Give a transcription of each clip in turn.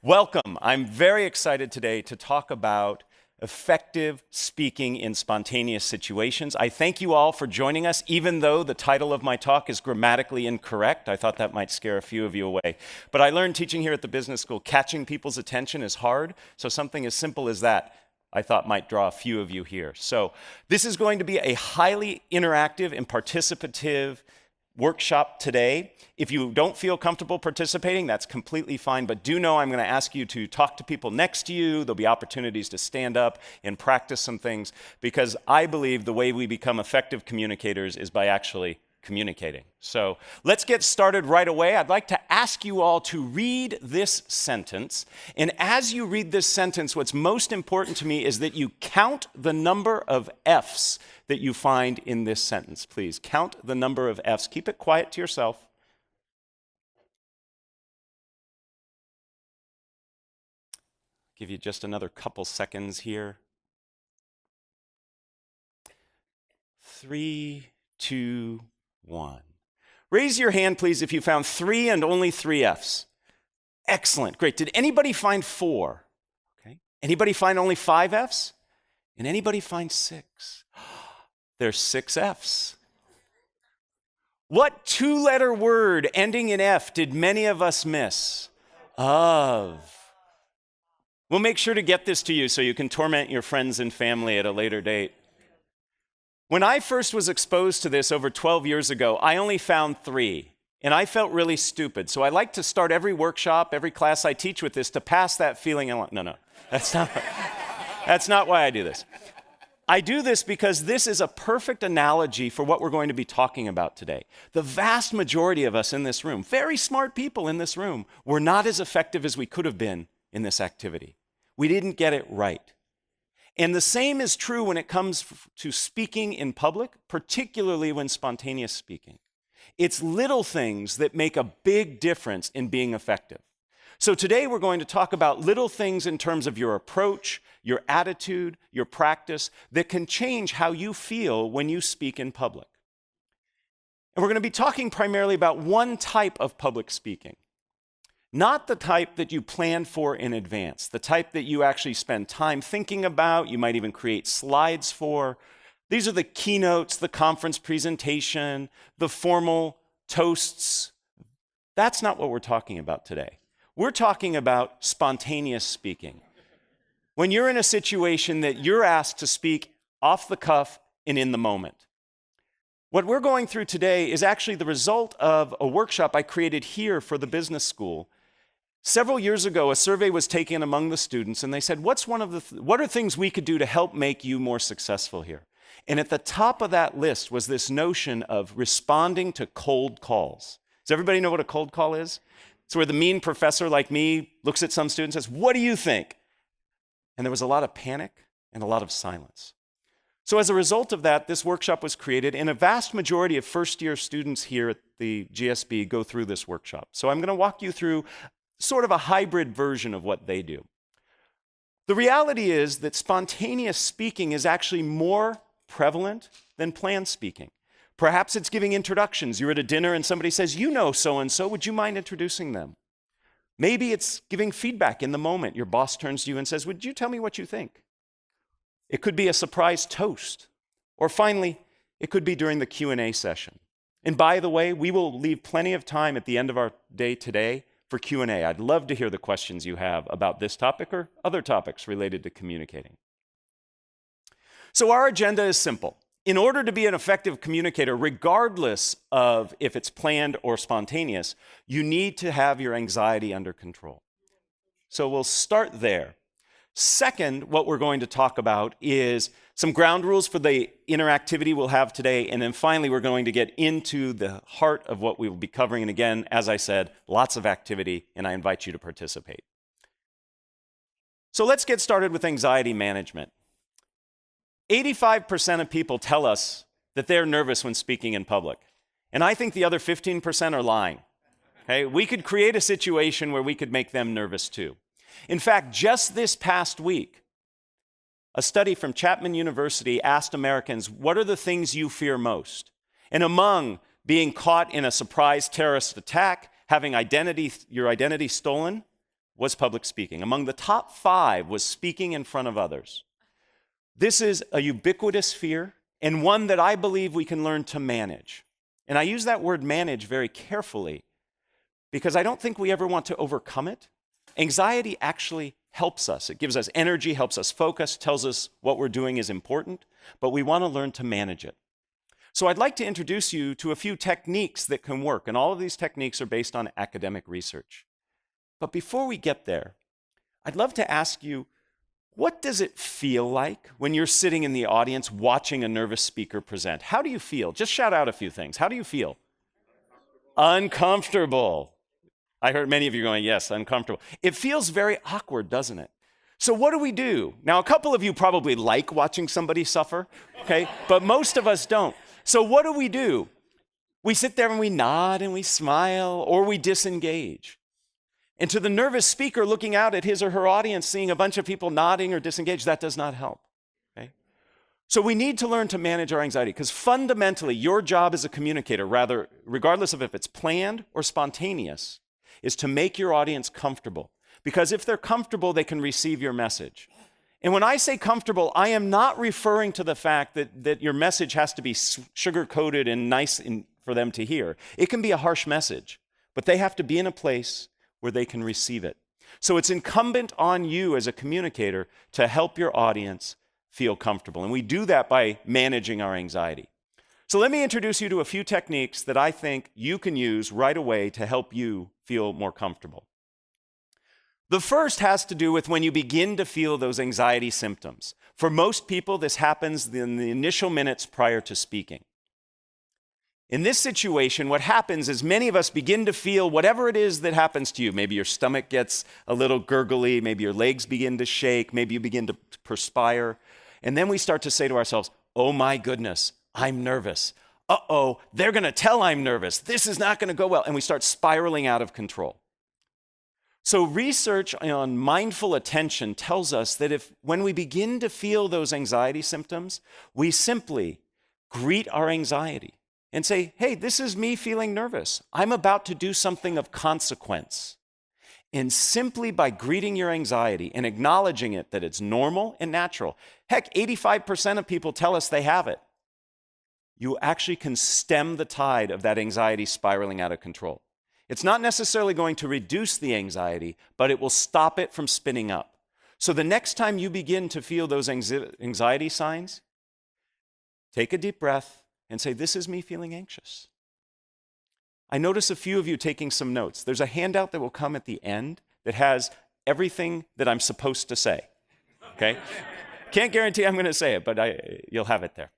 Welcome. I'm very excited today to talk about effective speaking in spontaneous situations. I thank you all for joining us, even though the title of my talk is grammatically incorrect. I thought that might scare a few of you away. But I learned teaching here at the business school, catching people's attention is hard, so something as simple as that I thought might draw a few of you here. So this is going to be a highly interactive and participative workshop today. If you don't feel comfortable participating, that's completely fine, but do know I'm going to ask you to talk to people next to you. There'll be opportunities to stand up and practice some things, because I believe the way we become effective communicators is by actually communicating. So let's get started right away. I'd like to ask you all to read this sentence, and as you read this sentence, what's most important to me is that you count the number of F's that you find in this sentence. Please count the number of F's. Keep it quiet to yourself. Give you just another couple seconds here. 3, 2, 1. Raise your hand, please, if you found 3 and only 3 F's. Excellent, great. Did anybody find 4? Okay. Anybody find only 5 F's? And anybody find 6? There's 6 F's. What 2-letter word ending in F did many of us miss? Of. We'll make sure to get this to you so you can torment your friends and family at a later date. When I first was exposed to this over 12 years ago, I only found 3, and I felt really stupid. So I like to start every workshop, every class I teach with this to pass that feeling. No, that's not why I do this. I do this because this is a perfect analogy for what we're going to be talking about today. The vast majority of us in this room, very smart people in this room, were not as effective as we could have been in this activity. We didn't get it right. And the same is true when it comes to speaking in public, particularly when spontaneous speaking. It's little things that make a big difference in being effective. So today we're going to talk about little things in terms of your approach, your attitude, your practice that can change how you feel when you speak in public. And we're going to be talking primarily about one type of public speaking. Not the type that you plan for in advance, the type that you actually spend time thinking about, you might even create slides for. These are the keynotes, the conference presentation, the formal toasts. That's not what we're talking about today. We're talking about spontaneous speaking. When you're in a situation that you're asked to speak off the cuff and in the moment. What we're going through today is actually the result of a workshop I created here for the business school. Several years ago, a survey was taken among the students, and they said, what are things we could do to help make you more successful here? And at the top of that list was this notion of responding to cold calls. Does everybody know what a cold call is? It's where the mean professor like me looks at some students and says, "What do you think?" And there was a lot of panic and a lot of silence. So as a result of that, this workshop was created, and a vast majority of first-year students here at the GSB go through this workshop. So I'm going to walk you through sort of a hybrid version of what they do. The reality is that spontaneous speaking is actually more prevalent than planned speaking. Perhaps it's giving introductions. You're at a dinner and somebody says, "You know so-and-so, would you mind introducing them?" Maybe it's giving feedback in the moment. Your boss turns to you and says, "Would you tell me what you think?" It could be a surprise toast. Or finally, it could be during the Q&A session. And by the way, we will leave plenty of time at the end of our day today for Q&A. I'd love to hear the questions you have about this topic or other topics related to communicating. So our agenda is simple. In order to be an effective communicator, regardless of if it's planned or spontaneous, you need to have your anxiety under control. So we'll start there. Second, what we're going to talk about is some ground rules for the interactivity we'll have today, and then finally we're going to get into the heart of what we will be covering. And again, as I said, lots of activity, and I invite you to participate. So let's get started with anxiety management. 85% of people tell us that they're nervous when speaking in public, and I think the other 15% are lying. Okay? We could create a situation where we could make them nervous too. In fact, just this past week, a study from Chapman University asked Americans, what are the things you fear most? And among being caught in a surprise terrorist attack, having your identity stolen, was public speaking. Among the top 5 was speaking in front of others. This is a ubiquitous fear and one that I believe we can learn to manage. And I use that word manage very carefully because I don't think we ever want to overcome it. Anxiety actually helps us. It gives us energy, helps us focus, tells us what we're doing is important, but we want to learn to manage it. So I'd like to introduce you to a few techniques that can work, and all of these techniques are based on academic research. But before we get there, I'd love to ask you, what does it feel like when you're sitting in the audience watching a nervous speaker present? How do you feel? Just shout out a few things. How do you feel? Uncomfortable. I heard many of you going, yes, uncomfortable. It feels very awkward, doesn't it? So what do? Now, a couple of you probably like watching somebody suffer, okay? But most of us don't. So what do? We sit there and we nod and we smile, or we disengage. And to the nervous speaker looking out at his or her audience, seeing a bunch of people nodding or disengaged, that does not help, okay? So we need to learn to manage our anxiety, because fundamentally, your job as a communicator, rather, regardless of if it's planned or spontaneous, is to make your audience comfortable. Because if they're comfortable, they can receive your message. And when I say comfortable, I am not referring to the fact that your message has to be sugar-coated and nice for them to hear. It can be a harsh message, but they have to be in a place where they can receive it. So it's incumbent on you as a communicator to help your audience feel comfortable. And we do that by managing our anxiety. So let me introduce you to a few techniques that I think you can use right away to help you feel more comfortable. The first has to do with when you begin to feel those anxiety symptoms. For most people, this happens in the initial minutes prior to speaking. In this situation, what happens is many of us begin to feel whatever it is that happens to you. Maybe your stomach gets a little gurgly, maybe your legs begin to shake, maybe you begin to perspire. And then we start to say to ourselves, oh my goodness, I'm nervous. Uh-oh, they're going to tell I'm nervous. This is not going to go well. And we start spiraling out of control. So research on mindful attention tells us that when we begin to feel those anxiety symptoms, we simply greet our anxiety and say, hey, this is me feeling nervous. I'm about to do something of consequence. And simply by greeting your anxiety and acknowledging it, that it's normal and natural. Heck, 85% of people tell us they have it. You actually can stem the tide of that anxiety spiraling out of control. It's not necessarily going to reduce the anxiety, but it will stop it from spinning up. So the next time you begin to feel those anxiety signs, take a deep breath and say, this is me feeling anxious. I notice a few of you taking some notes. There's a handout that will come at the end that has everything that I'm supposed to say, okay? Can't guarantee I'm going to say it, but you'll have it there.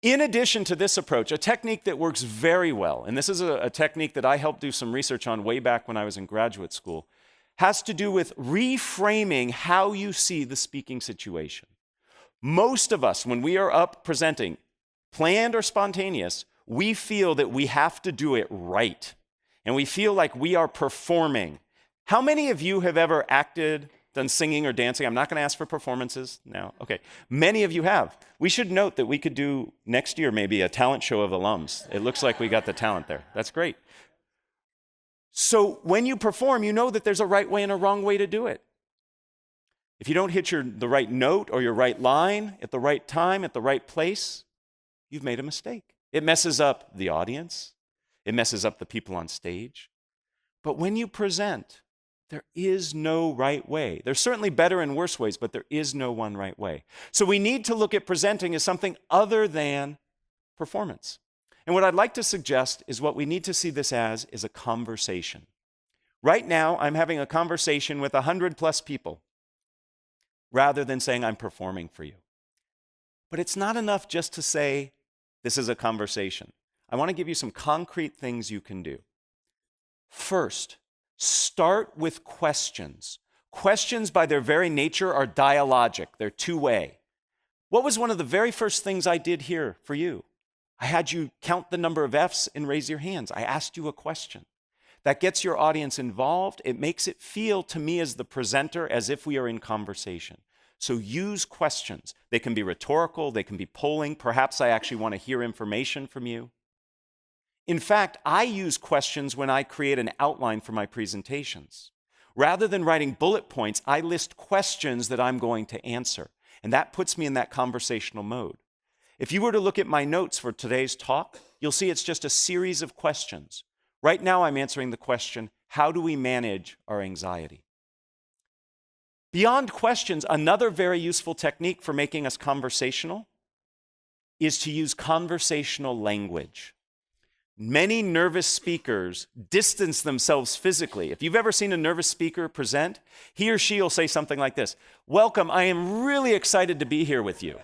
In addition to this approach, a technique that works very well, and this is a technique that I helped do some research on way back when I was in graduate school, has to do with reframing how you see the speaking situation. Most of us, when we are up presenting, planned or spontaneous, we feel that we have to do it right, and we feel like we are performing. How many of you have ever acted, done singing or dancing? I'm not going to ask for performances now. Okay. Many of you have. We should note that we could do next year maybe a talent show of alums. It looks like we got the talent there. That's great. So when you perform, you know that there's a right way and a wrong way to do it. If you don't hit the right note or your right line at the right time, at the right place, you've made a mistake. It messes up the audience. It messes up the people on stage. But when you present, there is no right way. There's certainly better and worse ways, but there is no one right way. So we need to look at presenting as something other than performance. And what I'd like to suggest is what we need to see this as is a conversation. Right now, I'm having a conversation with 100+ people rather than saying I'm performing for you. But it's not enough just to say this is a conversation. I want to give you some concrete things you can do. First, start with questions. Questions, by their very nature, are dialogic. They're two-way. What was one of the very first things I did here for you? I had you count the number of F's and raise your hands. I asked you a question. That gets your audience involved. It makes it feel to me as the presenter as if we are in conversation. So use questions. They can be rhetorical. They can be polling. Perhaps I actually want to hear information from you. In fact, I use questions when I create an outline for my presentations. Rather than writing bullet points, I list questions that I'm going to answer. And that puts me in that conversational mode. If you were to look at my notes for today's talk, you'll see it's just a series of questions. Right now, I'm answering the question, how do we manage our anxiety? Beyond questions, another very useful technique for making us conversational is to use conversational language. Many nervous speakers distance themselves physically. If you've ever seen a nervous speaker present, he or she will say something like this, "Welcome, I am really excited to be here with you."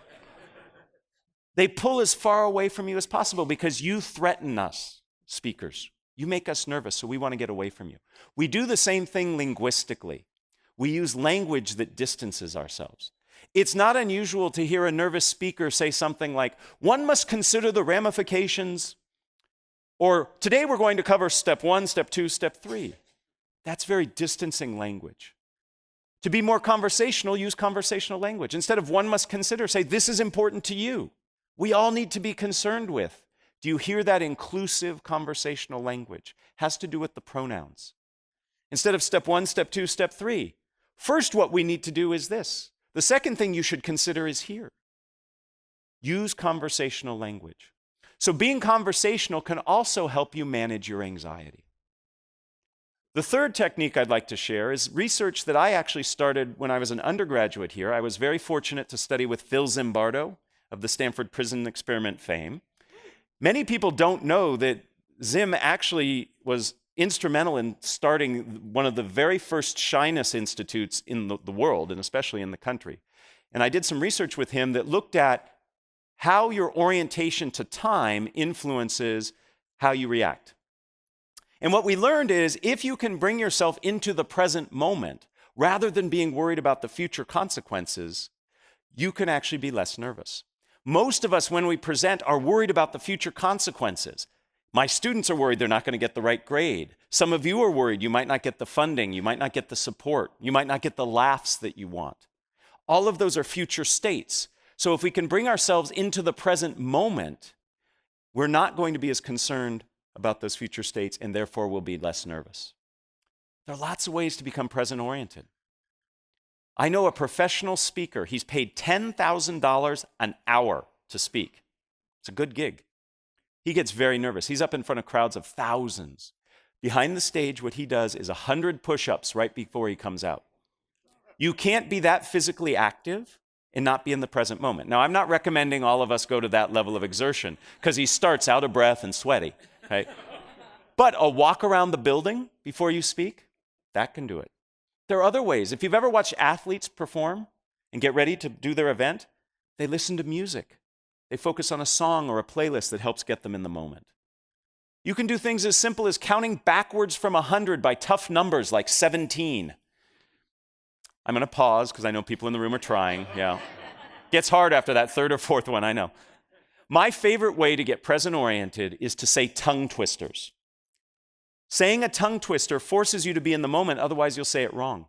They pull as far away from you as possible because you threaten us, speakers. You make us nervous, so we want to get away from you. We do the same thing linguistically. We use language that distances ourselves. It's not unusual to hear a nervous speaker say something like, "One must consider the ramifications," or "Today we're going to cover step 1, step 2, step 3. That's very distancing language. To be more conversational, use conversational language. Instead of "one must consider," say, "This is important to you. We all need to be concerned with." Do you hear that inclusive conversational language? Has to do with the pronouns. Instead of step 1, step 2, step 3. First, what we need to do is this. The second thing you should consider is here. Use conversational language. So being conversational can also help you manage your anxiety. The third technique I'd like to share is research that I actually started when I was an undergraduate here. I was very fortunate to study with Phil Zimbardo of the Stanford Prison Experiment fame. Many people don't know that Zim actually was instrumental in starting one of the very first shyness institutes in the world, and especially in the country. And I did some research with him that looked at how your orientation to time influences how you react. And what we learned is if you can bring yourself into the present moment, rather than being worried about the future consequences, you can actually be less nervous. Most of us, when we present, are worried about the future consequences. My students are worried they're not going to get the right grade. Some of you are worried you might not get the funding, you might not get the support, you might not get the laughs that you want. All of those are future states. So if we can bring ourselves into the present moment, we're not going to be as concerned about those future states, and therefore we'll be less nervous. There are lots of ways to become present-oriented. I know a professional speaker. He's paid $10,000 an hour to speak. It's a good gig. He gets very nervous. He's up in front of crowds of thousands. Behind the stage, what he does is 100 push-ups right before he comes out. You can't be that physically active and not be in the present moment. Now, I'm not recommending all of us go to that level of exertion because he starts out of breath and sweaty, right? But a walk around the building before you speak, that can do it. There are other ways. If you've ever watched athletes perform and get ready to do their event, they listen to music. They focus on a song or a playlist that helps get them in the moment. You can do things as simple as counting backwards from 100 by tough numbers like 17. I'm going to pause because I know people in the room are trying. Yeah. Gets hard after that third or fourth one, I know. My favorite way to get present-oriented is to say tongue twisters. Saying a tongue twister forces you to be in the moment, otherwise you'll say it wrong.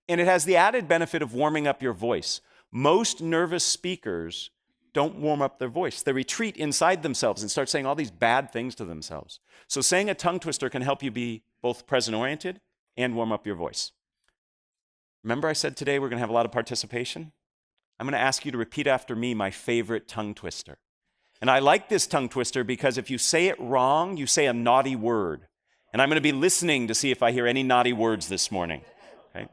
And it has the added benefit of warming up your voice. Most nervous speakers don't warm up their voice. They retreat inside themselves and start saying all these bad things to themselves. So saying a tongue twister can help you be both present-oriented and warm up your voice. Remember I said today we're going to have a lot of participation? I'm going to ask you to repeat after me my favorite tongue twister. And I like this tongue twister because if you say it wrong, you say a naughty word. And I'm going to be listening to see if I hear any naughty words this morning. Okay?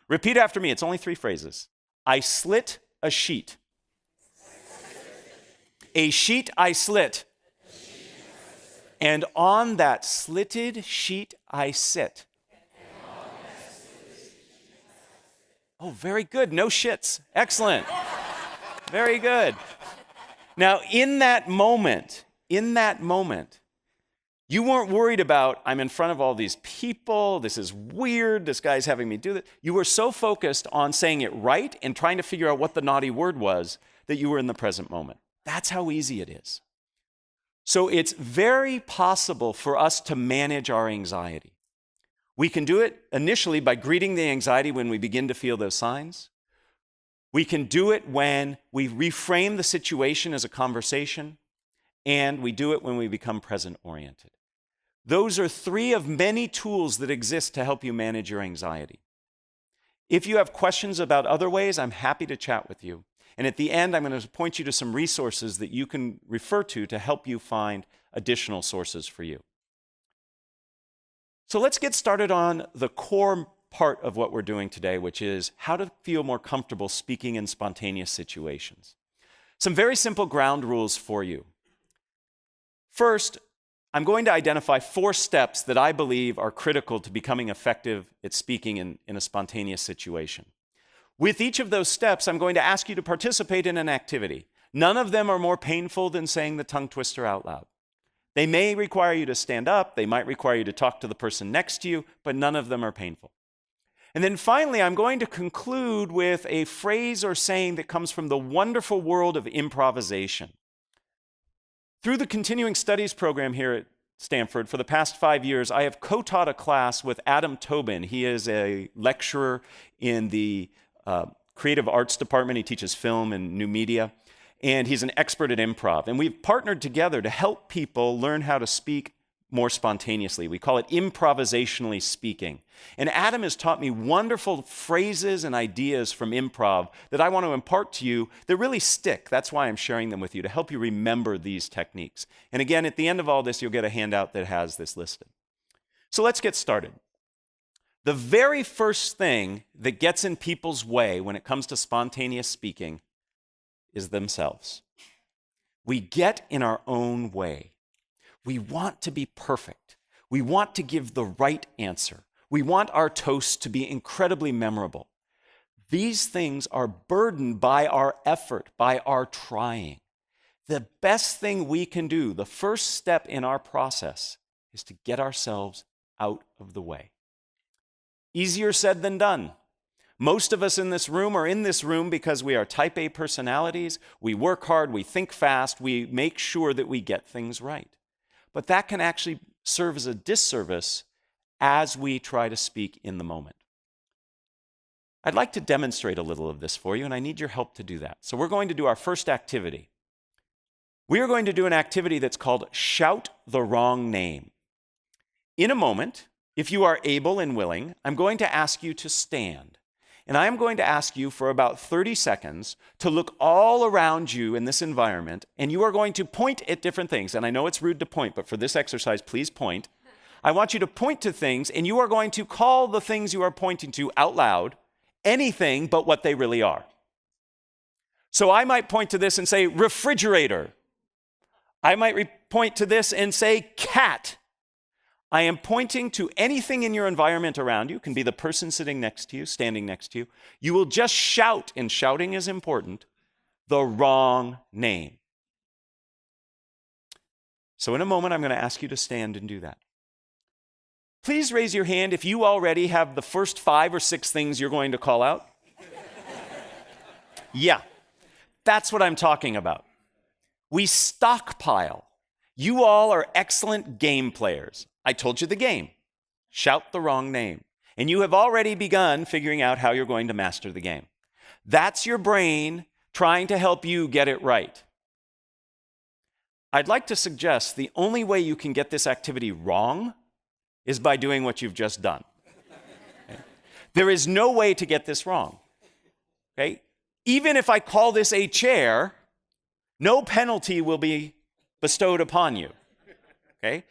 Repeat after me. It's only 3 phrases. I slit a sheet. A sheet I slit. And on that slitted sheet I sit. Oh, very good. No shits. Excellent. Very good. Now, in that moment, you weren't worried about, I'm in front of all these people, this is weird, this guy's having me do this. You were so focused on saying it right and trying to figure out what the naughty word was that you were in the present moment. That's how easy it is. So it's very possible for us to manage our anxiety. We can do it initially by greeting the anxiety when we begin to feel those signs. We can do it when we reframe the situation as a conversation, and we do it when we become present-oriented. Those are 3 of many tools that exist to help you manage your anxiety. If you have questions about other ways, I'm happy to chat with you. And at the end, I'm going to point you to some resources that you can refer to help you find additional sources for you. So let's get started on the core part of what we're doing today, which is how to feel more comfortable speaking in spontaneous situations. Some very simple ground rules for you. First, I'm going to identify 4 steps that I believe are critical to becoming effective at speaking in a spontaneous situation. With each of those steps, I'm going to ask you to participate in an activity. None of them are more painful than saying the tongue twister out loud. They may require you to stand up, they might require you to talk to the person next to you, but none of them are painful. And then finally, I'm going to conclude with a phrase or saying that comes from the wonderful world of improvisation. Through the continuing studies program here at Stanford, for the past 5 years, I have co-taught a class with Adam Tobin. He is a lecturer in the creative arts department. He teaches film and new media, and he's an expert at improv. And we've partnered together to help people learn how to speak more spontaneously. We call it improvisationally speaking. And Adam has taught me wonderful phrases and ideas from improv that I want to impart to you that really stick. That's why I'm sharing them with you, to help you remember these techniques. And again, at the end of all this, you'll get a handout that has this listed. So let's get started. The very first thing that gets in people's way when it comes to spontaneous speaking is themselves. We get in our own way. We want to be perfect. We want to give the right answer. We want our toast to be incredibly memorable. These things are burdened by our effort, by our trying. The best thing we can do, the first step in our process, is to get ourselves out of the way. Easier said than done. Most of us in this room are in this room because we are type A personalities. We work hard, we think fast, we make sure that we get things right. But that can actually serve as a disservice as we try to speak in the moment. I'd like to demonstrate a little of this for you, and I need your help to do that. So we're going to do our first activity. We are going to do an activity that's called Shout the Wrong Name. In a moment, if you are able and willing, I'm going to ask you to stand. And I am going to ask you for about 30 seconds to look all around you in this environment, and you are going to point at different things. And I know it's rude to point, but for this exercise, please point. I want you to point to things, and you are going to call the things you are pointing to out loud anything but what they really are. So I might point to this and say refrigerator. I might point to this and say cat. I am pointing to anything in your environment around you. It can be the person sitting next to you, standing next to you. You will just shout, and shouting is important, the wrong name. So in a moment, I'm going to ask you to stand and do that. Please raise your hand if you already have the first 5 or 6 things you're going to call out. Yeah, that's what I'm talking about. We stockpile. You all are excellent game players. I told you the game. Shout the wrong name. And you have already begun figuring out how you're going to master the game. That's your brain trying to help you get it right. I'd like to suggest the only way you can get this activity wrong is by doing what you've just done. Okay? There is no way to get this wrong. Okay? Even if I call this a chair, no penalty will be bestowed upon you. Okay?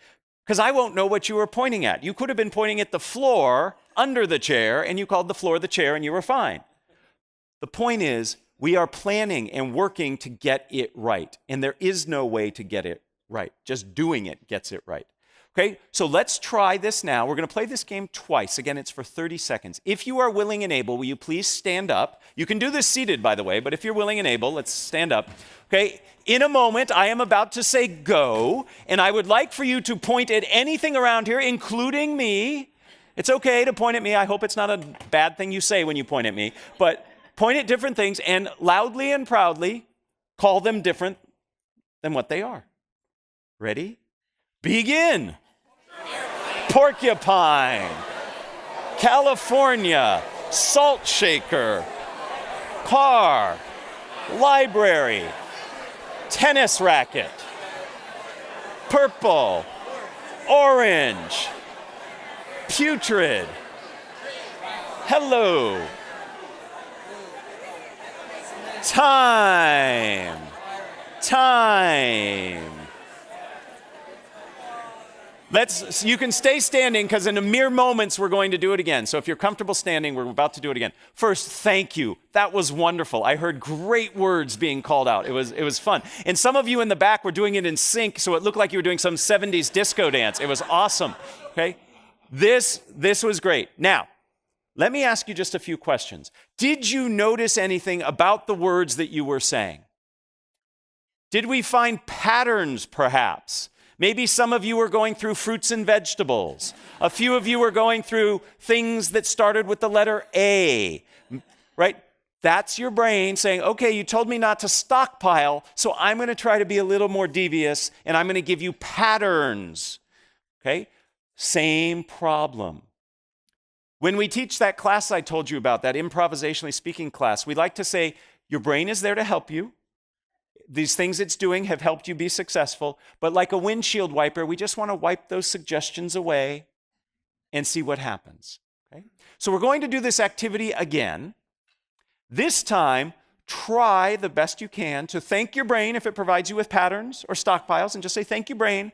Because I won't know what you were pointing at. You could have been pointing at the floor under the chair, and you called the floor the chair, and you were fine. The point is, we are planning and working to get it right, and there is no way to get it right. Just doing it gets it right. Okay, so let's try this now. We're going to play this game twice. Again, it's for 30 seconds. If you are willing and able, will you please stand up? You can do this seated, by the way, but if you're willing and able, let's stand up. Okay, in a moment, I am about to say go, and I would like for you to point at anything around here, including me. It's okay to point at me. I hope it's not a bad thing you say when you point at me, but point at different things and loudly and proudly call them different than what they are. Ready? Begin. Porcupine, California, salt shaker, car, library, tennis racket, purple, orange, putrid, hello, Time. You can stay standing because in a mere moments we're going to do it again. So if you're comfortable standing, we're about to do it again. First, thank you. That was wonderful. I heard great words being called out. It was fun. And some of you in the back were doing it in sync, so it looked like you were doing some 70s disco dance. It was awesome. Okay? This was great. Now, let me ask you just a few questions. Did you notice anything about the words that you were saying? Did we find patterns, perhaps? Maybe some of you were going through fruits and vegetables. A few of you were going through things that started with the letter A, right? That's your brain saying, okay, you told me not to stockpile, so I'm going to try to be a little more devious, and I'm going to give you patterns, okay? Same problem. When we teach that class I told you about, that improvisationally speaking class, we like to say, your brain is there to help you. These things it's doing have helped you be successful, but like a windshield wiper, we just want to wipe those suggestions away and see what happens. Okay? So we're going to do this activity again. This time, try the best you can to thank your brain if it provides you with patterns or stockpiles, and just say, thank you, brain,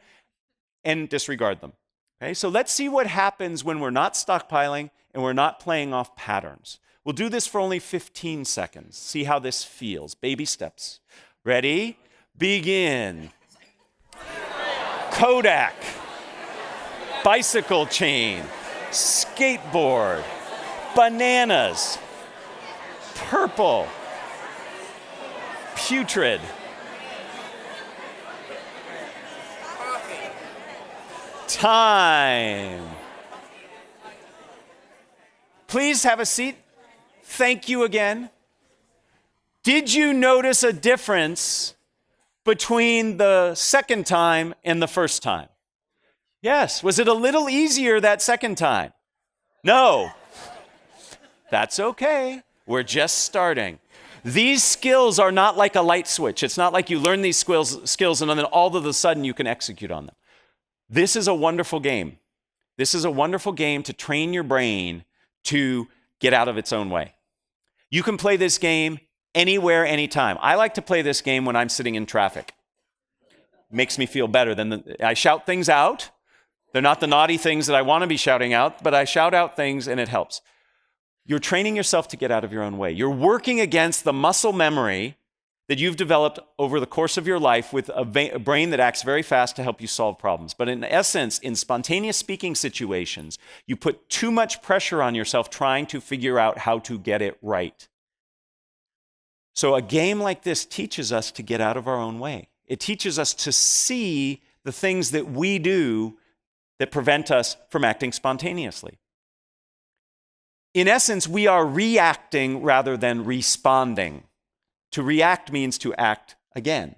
and disregard them. Okay? So let's see what happens when we're not stockpiling and we're not playing off patterns. We'll do this for only 15 seconds. See how this feels. Baby steps. Ready? Begin. Kodak. Bicycle chain. Skateboard. Bananas. Purple. Putrid. Time. Please have a seat. Thank you again. Did you notice a difference between the second time and the first time? Yes. Was it a little easier that second time? No. That's okay. We're just starting. These skills are not like a light switch. It's not like you learn these skills and then all of a sudden you can execute on them. This is a wonderful game. This is a wonderful game to train your brain to get out of its own way. You can play this game anywhere, anytime. I like to play this game when I'm sitting in traffic. Makes me feel better. I shout things out. They're not the naughty things that I want to be shouting out, but I shout out things and it helps. You're training yourself to get out of your own way. You're working against the muscle memory that you've developed over the course of your life with a brain that acts very fast to help you solve problems. But in essence, in spontaneous speaking situations, you put too much pressure on yourself trying to figure out how to get it right. So a game like this teaches us to get out of our own way. It teaches us to see the things that we do that prevent us from acting spontaneously. In essence, we are reacting rather than responding. To react means to act again.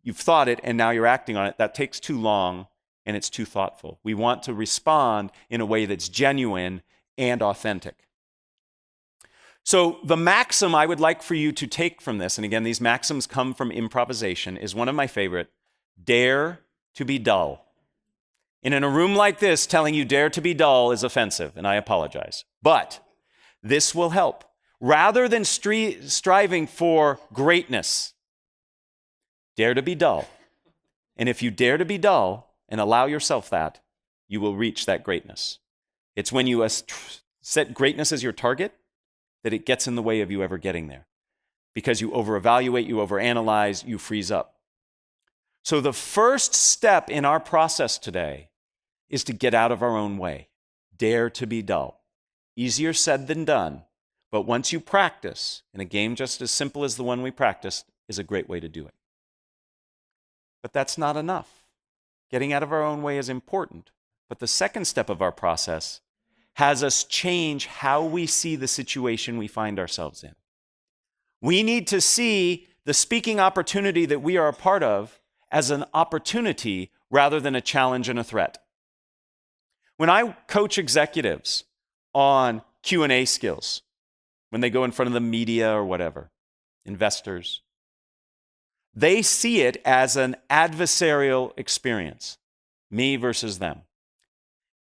You've thought it and now you're acting on it. That takes too long and it's too thoughtful. We want to respond in a way that's genuine and authentic. So the maxim I would like for you to take from this, and again, these maxims come from improvisation, is one of my favorite: dare to be dull. And in a room like this, telling you dare to be dull is offensive, and I apologize. But this will help. Rather than striving for greatness, dare to be dull. And if you dare to be dull and allow yourself that, you will reach that greatness. It's when you set greatness as your target that it gets in the way of you ever getting there. Because you over-evaluate, you over-analyze, you freeze up. So the first step in our process today is to get out of our own way. Dare to be dull. Easier said than done, but once you practice, and a game just as simple as the one we practiced is a great way to do it. But that's not enough. Getting out of our own way is important, but the second step of our process has us change how we see the situation we find ourselves in. We need to see the speaking opportunity that we are a part of as an opportunity rather than a challenge and a threat. When I coach executives on Q&A skills, when they go in front of the media or whatever, investors, they see it as an adversarial experience, me versus them.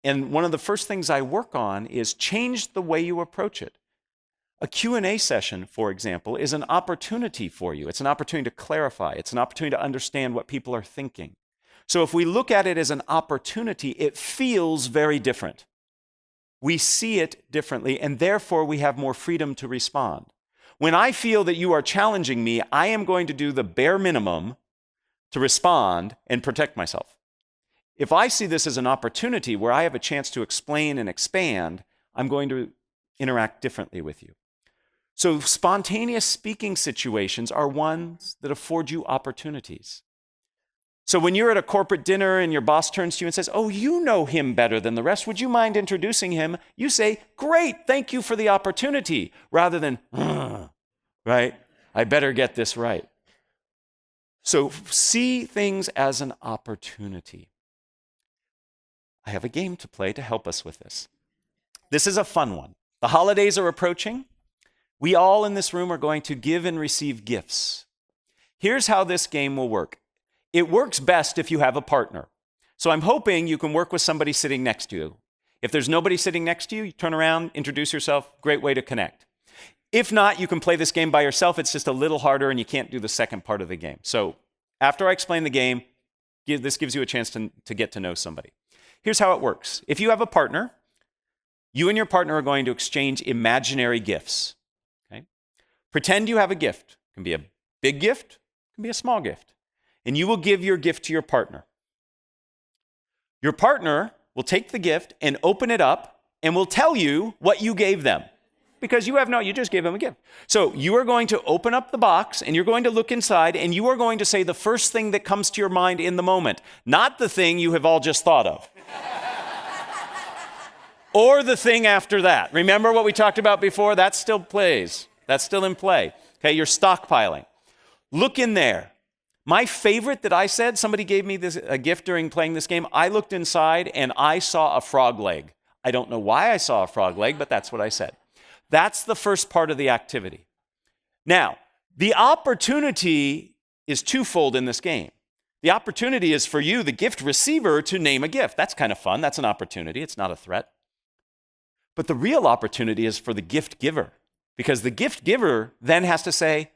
And one of the first things I work on is change the way you approach it. A Q&A session, for example, is an opportunity for you. It's an opportunity to clarify. It's an opportunity to understand what people are thinking. So if we look at it as an opportunity, it feels very different. We see it differently, and therefore we have more freedom to respond. When I feel that you are challenging me, I am going to do the bare minimum to respond and protect myself. If I see this as an opportunity where I have a chance to explain and expand, I'm going to interact differently with you. So spontaneous speaking situations are ones that afford you opportunities. So when you're at a corporate dinner and your boss turns to you and says, "Oh, you know him better than the rest. Would you mind introducing him?" You say, "Great, thank you for the opportunity," rather than, right? I better get this right. So see things as an opportunity. I have a game to play to help us with this. This is a fun one. The holidays are approaching. We all in this room are going to give and receive gifts. Here's how this game will work. It works best if you have a partner. So I'm hoping you can work with somebody sitting next to you. If there's nobody sitting next to you, you turn around, introduce yourself, great way to connect. If not, you can play this game by yourself. It's just a little harder and you can't do the second part of the game. So after I explain the game, this gives you a chance to get to know somebody. Here's how it works. If you have a partner, you and your partner are going to exchange imaginary gifts. Okay? Pretend you have a gift. It can be a big gift, it can be a small gift. And you will give your gift to your partner. Your partner will take the gift and open it up and will tell you what you gave them. Because you just gave them a gift. So you are going to open up the box and you're going to look inside and you are going to say the first thing that comes to your mind in the moment, not the thing you have all just thought of. Or the thing after that. Remember what we talked about before? That still plays. That's still in play. Okay, you're stockpiling. Look in there. My favorite that I said, somebody gave me a gift during playing this game. I looked inside and I saw a frog leg. I don't know why I saw a frog leg, but that's what I said. That's the first part of the activity. Now, the opportunity is twofold in this game. The opportunity is for you, the gift receiver, to name a gift. That's kind of fun. That's an opportunity. It's not a threat. But the real opportunity is for the gift giver, because the gift giver then has to say,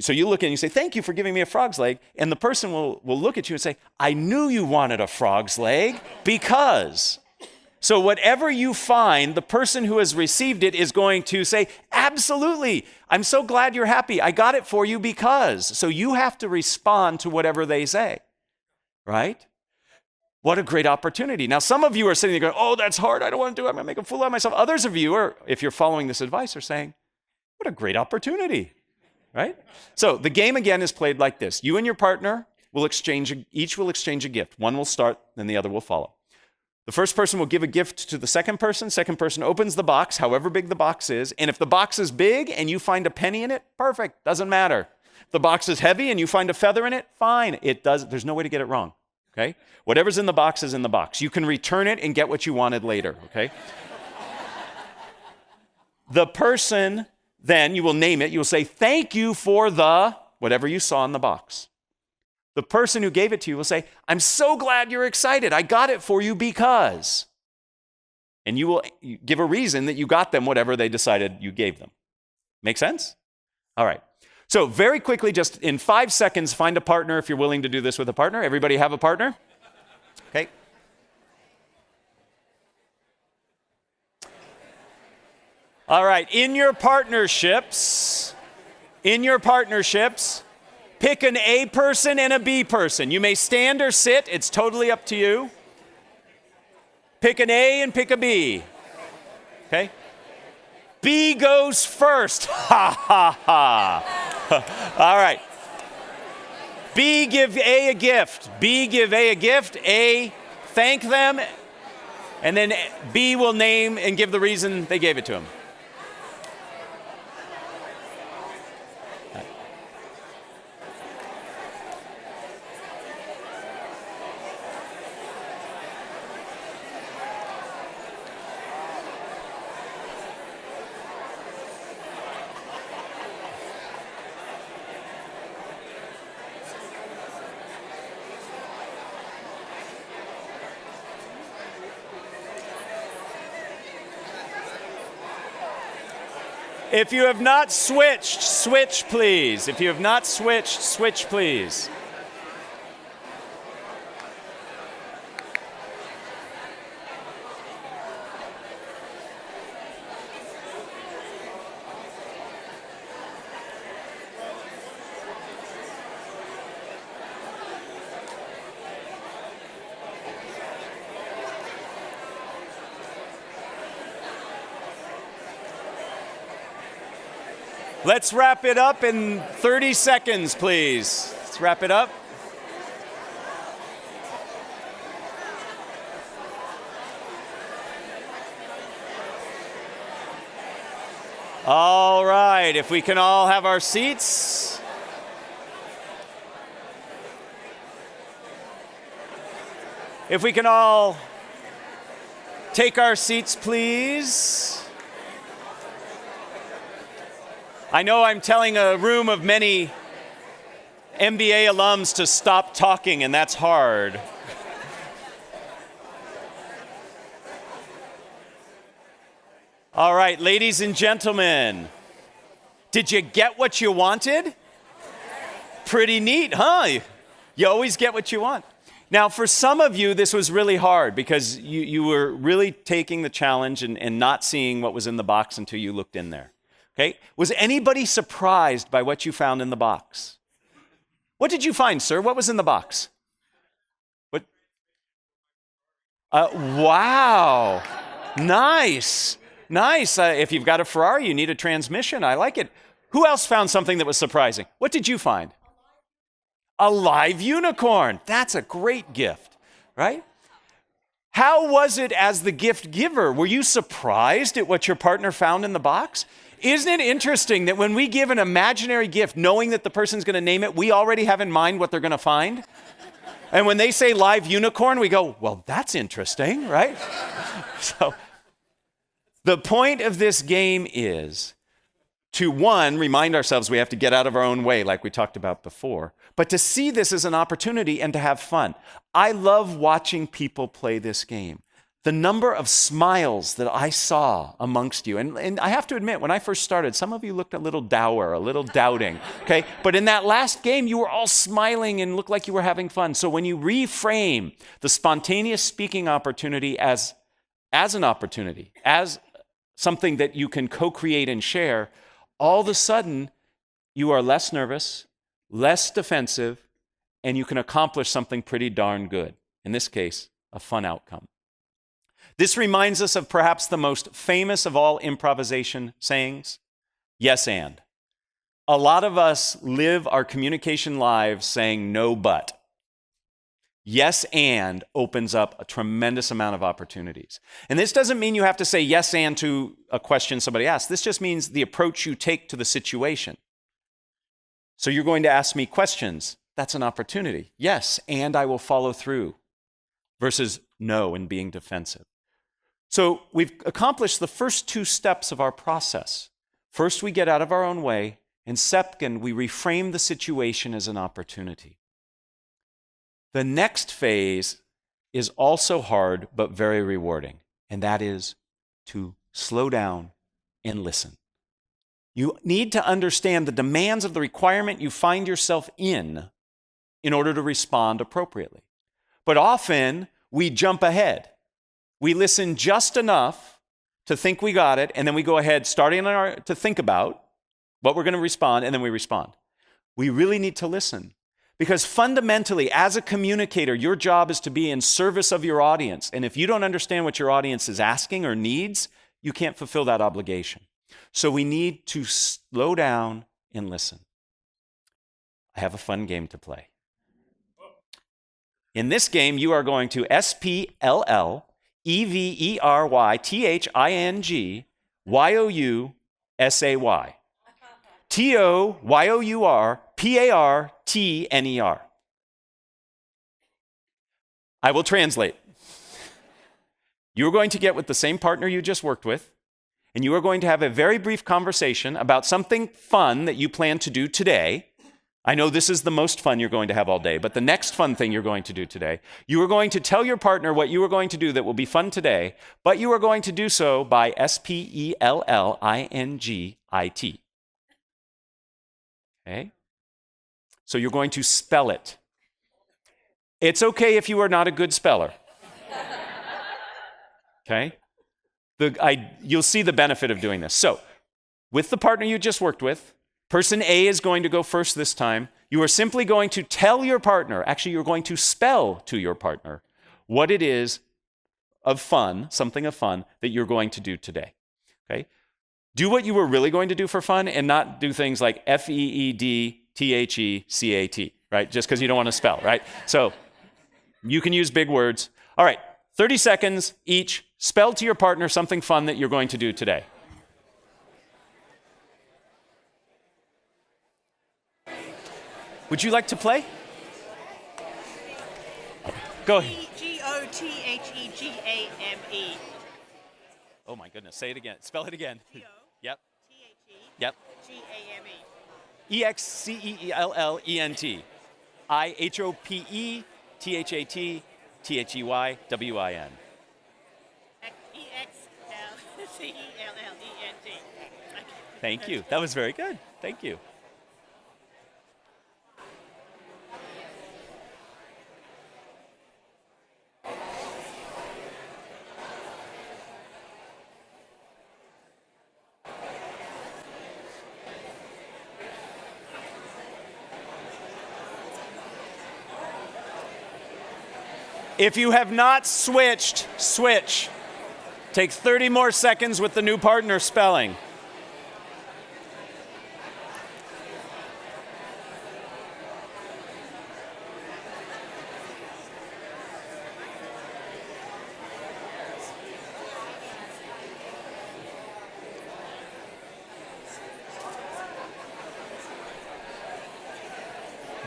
so you look and you say, "Thank you for giving me a frog's leg." And the person will look at you and say, "I knew you wanted a frog's leg because." So whatever you find, the person who has received it is going to say, "Absolutely, I'm so glad you're happy. I got it for you because." So you have to respond to whatever they say, right? What a great opportunity. Now, some of you are sitting there going, "Oh, that's hard. I don't want to do it. I'm going to make a fool out of myself." Others of you are, if you're following this advice, are saying, "What a great opportunity." Right? So the game again is played like this. You and your partner each will exchange a gift. One will start, then the other will follow. The first person will give a gift to the second person. Second person opens the box, however big the box is. And if the box is big and you find a penny in it, perfect, doesn't matter. If the box is heavy and you find a feather in it, fine. There's no way to get it wrong. Okay? Whatever's in the box is in the box. You can return it and get what you wanted later. Okay? The person, then you will name it. You will say, "Thank you for the," whatever you saw in the box. The person who gave it to you will say, "I'm so glad you're excited. I got it for you because." And you will give a reason that you got them whatever they decided you gave them. Make sense? All right. So very quickly, just in 5 seconds, find a partner if you're willing to do this with a partner. Everybody have a partner? Okay. All right, in your partnerships, pick an A person and a B person. You may stand or sit, it's totally up to you. Pick an A and pick a B. Okay? B goes first. Ha ha ha. All right. B give A a gift. B give A a gift. A thank them. And then B will name and give the reason they gave it to him. If you have not switched, switch, please. If you have not switched, switch, please. Let's wrap it up in 30 seconds, please. Let's wrap it up. All right, if we can all have our seats. If we can all take our seats, please. I know I'm telling a room of many MBA alums to stop talking, and that's hard. All right, ladies and gentlemen, did you get what you wanted? Pretty neat, huh? You always get what you want. Now, for some of you, this was really hard because you were really taking the challenge and not seeing what was in the box until you looked in there. Okay? Was anybody surprised by what you found in the box? What did you find, sir? What was in the box? What? Wow. Nice. Nice. If you've got a Ferrari, you need a transmission. I like it. Who else found something that was surprising? What did you find? A live unicorn. That's a great gift, right? How was it as the gift giver? Were you surprised at what your partner found in the box? Isn't it interesting that when we give an imaginary gift, knowing that the person's going to name it, we already have in mind what they're going to find? And when they say live unicorn, we go, well, that's interesting, right? So the point of this game is to, one, remind ourselves we have to get out of our own way, like we talked about before, but to see this as an opportunity and to have fun. I love watching people play this game. The number of smiles that I saw amongst you, and I have to admit, when I first started, some of you looked a little dour, a little doubting, okay? But in that last game, you were all smiling and looked like you were having fun. So when you reframe the spontaneous speaking opportunity as an opportunity, as something that you can co-create and share, all of a sudden, you are less nervous, less defensive, and you can accomplish something pretty darn good. In this case, a fun outcome. This reminds us of perhaps the most famous of all improvisation sayings, yes and. A lot of us live our communication lives saying no but. Yes and opens up a tremendous amount of opportunities. And this doesn't mean you have to say yes and to a question somebody asks. This just means the approach you take to the situation. So you're going to ask me questions. That's an opportunity. Yes, and I will follow through. Versus no and being defensive. So we've accomplished the first two steps of our process. First, we get out of our own way, and second, we reframe the situation as an opportunity. The next phase is also hard, but very rewarding, and that is to slow down and listen. You need to understand the demands of the requirement you find yourself in order to respond appropriately. But often, we jump ahead. We listen just enough to think we got it, and then we go ahead, starting to think about what we're going to respond, and then we respond. We really need to listen, because fundamentally, as a communicator, your job is to be in service of your audience, and if you don't understand what your audience is asking or needs, you can't fulfill that obligation. So we need to slow down and listen. I have a fun game to play. In this game, you are going to SPLLEVERYTHINGYOUSAY. TOYOURPARTNER. I will translate. You're going to get with the same partner you just worked with, and you are going to have a very brief conversation about something fun that you plan to do today. I know this is the most fun you're going to have all day, but the next fun thing you're going to do today, you are going to tell your partner what you are going to do that will be fun today, but you are going to do so by spellingit. Okay? So you're going to spell it. It's okay if you are not a good speller. Okay? You'll see the benefit of doing this. So, with the partner you just worked with, person A is going to go first this time. You are simply going to tell your partner, actually you're going to spell to your partner what it is of fun, something of fun, that you're going to do today. Okay? Do what you were really going to do for fun and not do things like FEEDTHECAT, right? Just because you don't want to spell, right? So you can use big words. All right, 30 seconds each. Spell to your partner something fun that you're going to do today. Would you like to play? Go ahead. Gothegame. Oh my goodness, say it again. Spell it again. Yep. Yep. EXCEELLENT. IHOPETHAT THEYWIN. EXCELLENT. Thank you. That was very good. Thank you. If you have not switched, switch. Take 30 more seconds with the new partner spelling.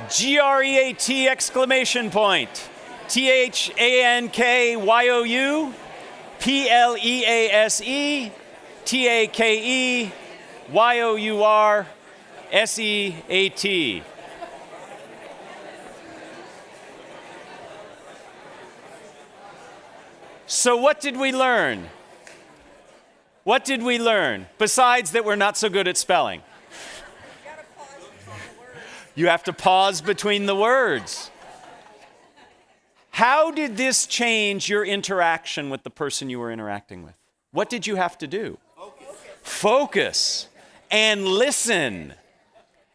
GREAT exclamation point. THANKYOU PLEASE TAKEYOURSEAT. So what did we learn? What did we learn? Besides that we're not so good at spelling. You have to pause between the words. How did this change your interaction with the person you were interacting with? What did you have to do? Focus and listen.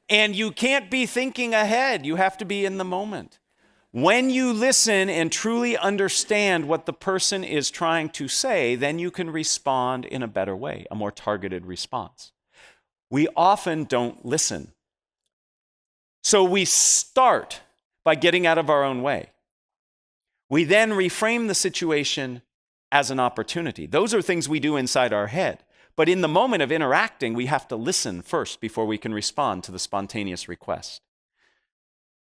And you can't be thinking ahead. You have to be in the moment. When you listen and truly understand what the person is trying to say, then you can respond in a better way, a more targeted response. We often don't listen. So we start by getting out of our own way. We then reframe the situation as an opportunity. Those are things we do inside our head. But in the moment of interacting, we have to listen first before we can respond to the spontaneous request.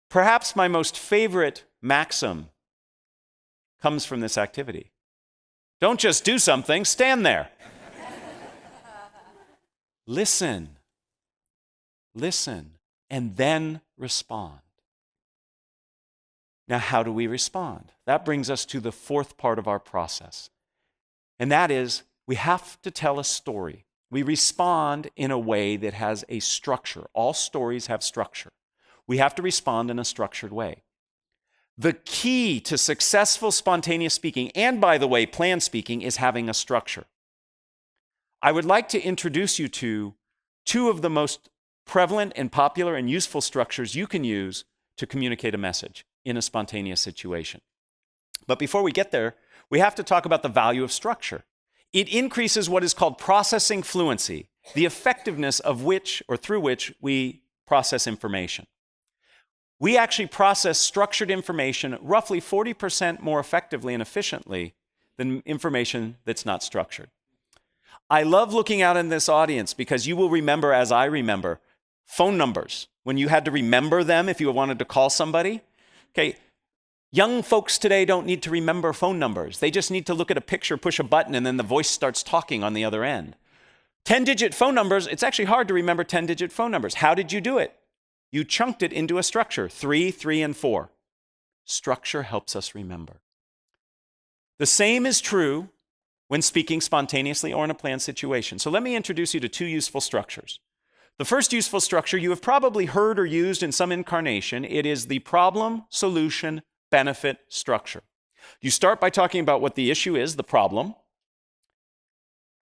Perhaps my most favorite maxim comes from this activity. Don't just do something, stand there. Listen, and then respond. Now, how do we respond? That brings us to the fourth part of our process. And that is, we have to tell a story. We respond in a way that has a structure. All stories have structure. We have to respond in a structured way. The key to successful spontaneous speaking, and by the way, planned speaking, is having a structure. I would like to introduce you to two of the most prevalent and popular and useful structures you can use to communicate a message in a spontaneous situation. But before we get there, we have to talk about the value of structure. It increases what is called processing fluency, the effectiveness of which or through which we process information. We actually process structured information roughly 40% more effectively and efficiently than information that's not structured. I love looking out in this audience because you will remember, as I remember, phone numbers. When you had to remember them if you wanted to call somebody. Okay, young folks today don't need to remember phone numbers. They just need to look at a picture, push a button, and then the voice starts talking on the other end. 10-digit phone numbers, it's actually hard to remember 10-digit phone numbers. How did you do it? You chunked it into a structure, 3, 3, and 4. Structure helps us remember. The same is true when speaking spontaneously or in a planned situation. So let me introduce you to 2 useful structures. The first useful structure you have probably heard or used in some incarnation. It is the problem, solution, benefit structure. You start by talking about what the issue is, the problem.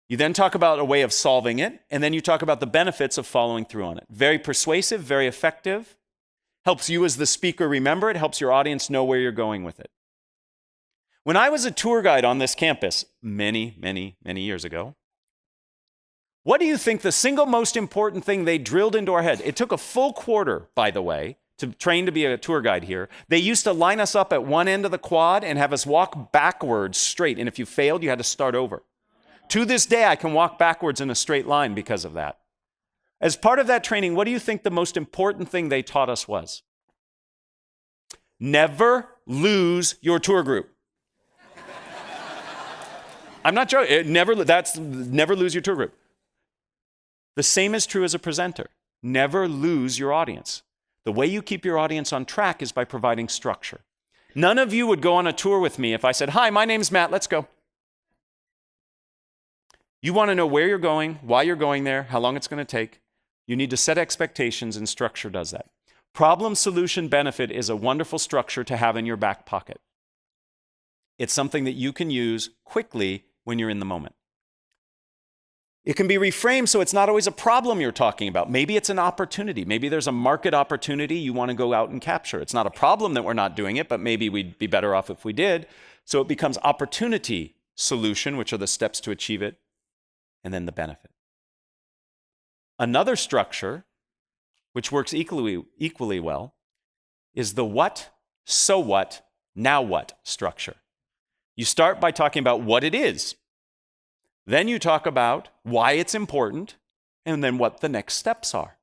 You then talk about a way of solving it, and then you talk about the benefits of following through on it. Very persuasive, very effective. Helps you as the speaker remember it, helps your audience know where you're going with it. When I was a tour guide on this campus many, many, many years ago, what do you think the single most important thing they drilled into our head? It took a full quarter, by the way, to train to be a tour guide here. They used to line us up at one end of the quad and have us walk backwards straight. And if you failed, you had to start over. To this day, I can walk backwards in a straight line because of that. As part of that training, what do you think the most important thing they taught us was? Never lose your tour group. I'm not joking. Never lose your tour group. The same is true as a presenter. Never lose your audience. The way you keep your audience on track is by providing structure. None of you would go on a tour with me if I said, "Hi, my name's Matt, let's go." You want to know where you're going, why you're going there, how long it's going to take. You need to set expectations, and structure does that. Problem, solution, benefit is a wonderful structure to have in your back pocket. It's something that you can use quickly when you're in the moment. It can be reframed so it's not always a problem you're talking about. Maybe it's an opportunity. Maybe there's a market opportunity you want to go out and capture. It's not a problem that we're not doing it, but maybe we'd be better off if we did. So it becomes opportunity, solution, which are the steps to achieve it, and then the benefit. Another structure, which works equally well, is the what, so what, now what structure. You start by talking about what it is. Then you talk about why it's important, and then what the next steps are.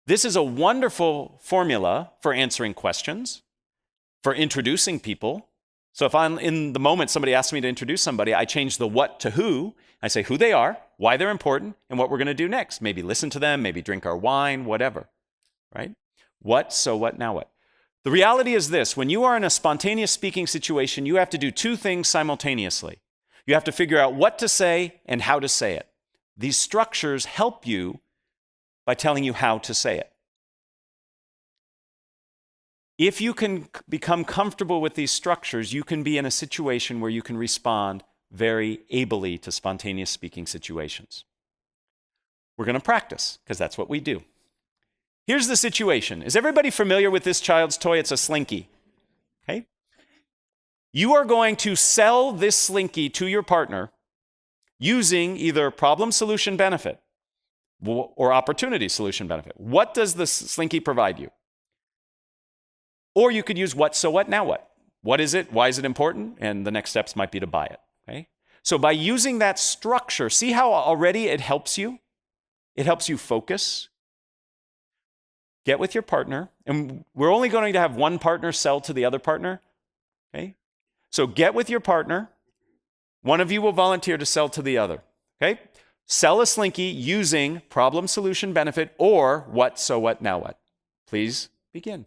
This is a wonderful formula for answering questions, for introducing people. So if I'm in the moment somebody asks me to introduce somebody, I change the what to who. I say who they are, why they're important, and what we're going to do next. Maybe listen to them, maybe drink our wine, whatever, right? What, so what, now what? The reality is this: when you are in a spontaneous speaking situation, you have to do 2 things simultaneously. You have to figure out what to say and how to say it. These structures help you by telling you how to say it. If you can become comfortable with these structures, you can be in a situation where you can respond very ably to spontaneous speaking situations. We're going to practice, because that's what we do. Here's the situation. Is everybody familiar with this child's toy? It's a slinky. Okay? You are going to sell this slinky to your partner using either problem, solution, benefit, or opportunity, solution, benefit. What does the slinky provide you? Or you could use what, so what, now what? What is it? Why is it important? And the next steps might be to buy it. Okay? So by using that structure, see how already it helps you? It helps you focus. Get with your partner. And we're only going to have one partner sell to the other partner. Okay? So get with your partner. One of you will volunteer to sell to the other. Okay? Sell a slinky using problem, solution, benefit, or what, so what, now what. Please begin.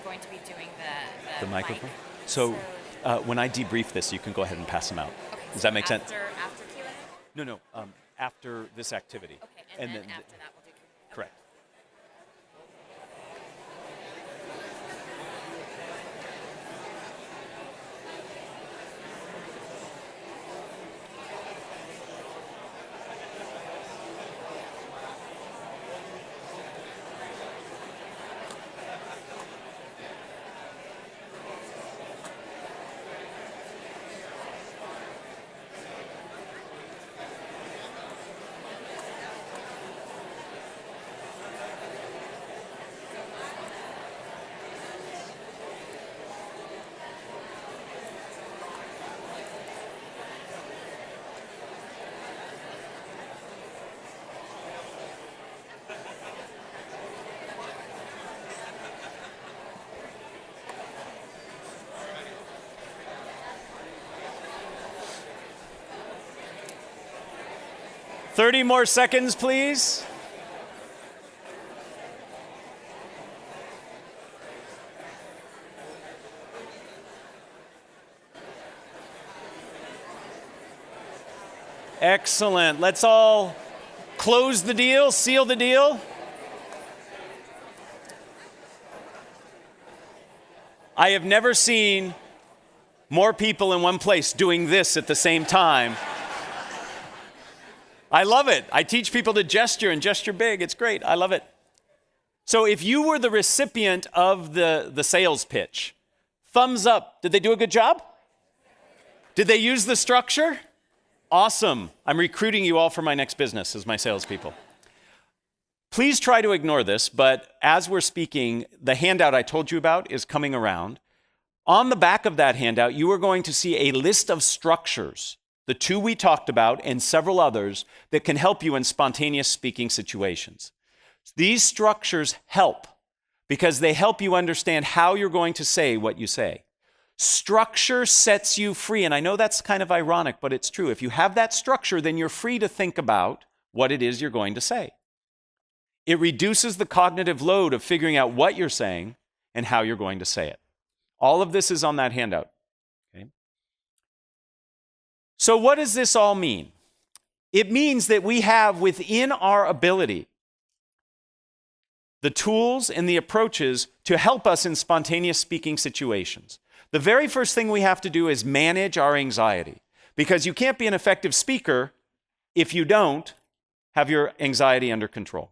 Going to be doing the microphone. mic. So when I debrief this, you can go ahead and pass them out. Okay, Does so that make sense? After Q&A? No. After this activity. Okay, and then after that we'll do Q&A. Correct. 30 more seconds, please. Excellent. Let's all close the deal, seal the deal. I have never seen more people in one place doing this at the same time. I love it. I teach people to gesture and gesture big. It's great. I love it. So if you were the recipient of the sales pitch, thumbs up. Did they do a good job? Did they use the structure? Awesome. I'm recruiting you all for my next business as my salespeople. Please try to ignore this, but as we're speaking, the handout I told you about is coming around. On the back of that handout, you are going to see a list of structures, the two we talked about and several others, that can help you in spontaneous speaking situations. These structures help because they help you understand how you're going to say what you say. Structure sets you free, and I know that's kind of ironic, but it's true. If you have that structure, then you're free to think about what it is you're going to say. It reduces the cognitive load of figuring out what you're saying and how you're going to say it. All of this is on that handout. Okay? So what does this all mean? It means that we have within our ability the tools and the approaches to help us in spontaneous speaking situations. The very first thing we have to do is manage our anxiety, because you can't be an effective speaker if you don't have your anxiety under control.